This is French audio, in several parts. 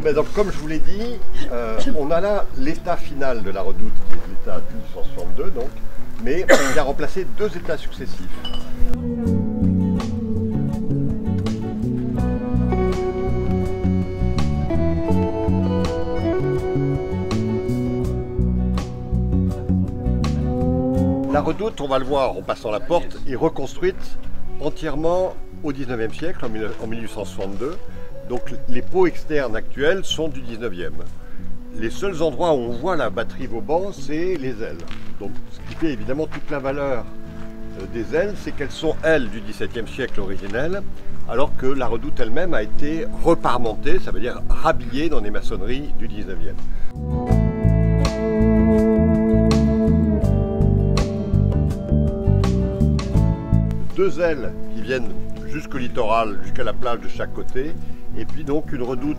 ben donc, comme je vous l'ai dit, on a là l'état final de la redoute, qui est l'état 1862, donc, mais il a remplacé 2 états successifs. La redoute, on va le voir en passant la porte, est reconstruite entièrement au 19e siècle, en 1862. Donc les pots externes actuels sont du 19e. Les seuls endroits où on voit la batterie Vauban, c'est les ailes. Donc ce qui fait évidemment toute la valeur des ailes, c'est qu'elles sont elles du 17e siècle originel, alors que la redoute elle-même a été reparmentée, ça veut dire rhabillée dans les maçonneries du 19e. Deux ailes qui viennent jusqu'au littoral, jusqu'à la plage de chaque côté, et puis donc une redoute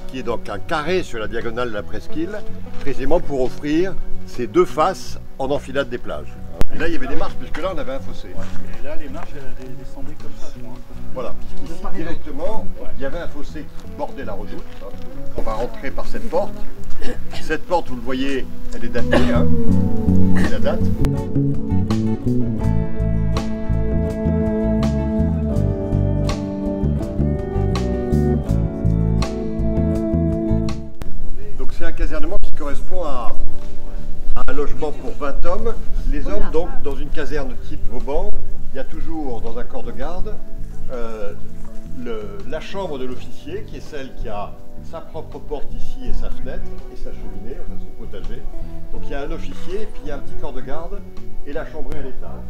qui est donc un carré sur la diagonale de la presqu'île, précisément pour offrir ces 2 faces en enfilade des plages. Et là il y avait des marches, puisque là on avait un fossé. Ouais. Et là les marches elles descendaient comme ça, je crois. Voilà, puisqu'ici directement il y avait un fossé qui bordait la redoute. On va rentrer par cette porte. Cette porte, vous le voyez, elle est datée, hein. Vous voyez la date. C'est un casernement qui correspond à un logement pour 20 hommes. Les hommes, donc, dans une caserne type Vauban, il y a toujours dans un corps de garde la chambre de l'officier, qui est celle qui a sa propre porte ici et sa fenêtre, et sa cheminée, enfin son potager. Donc il y a un officier, puis il y a un petit corps de garde, et la chambrée à l'étage.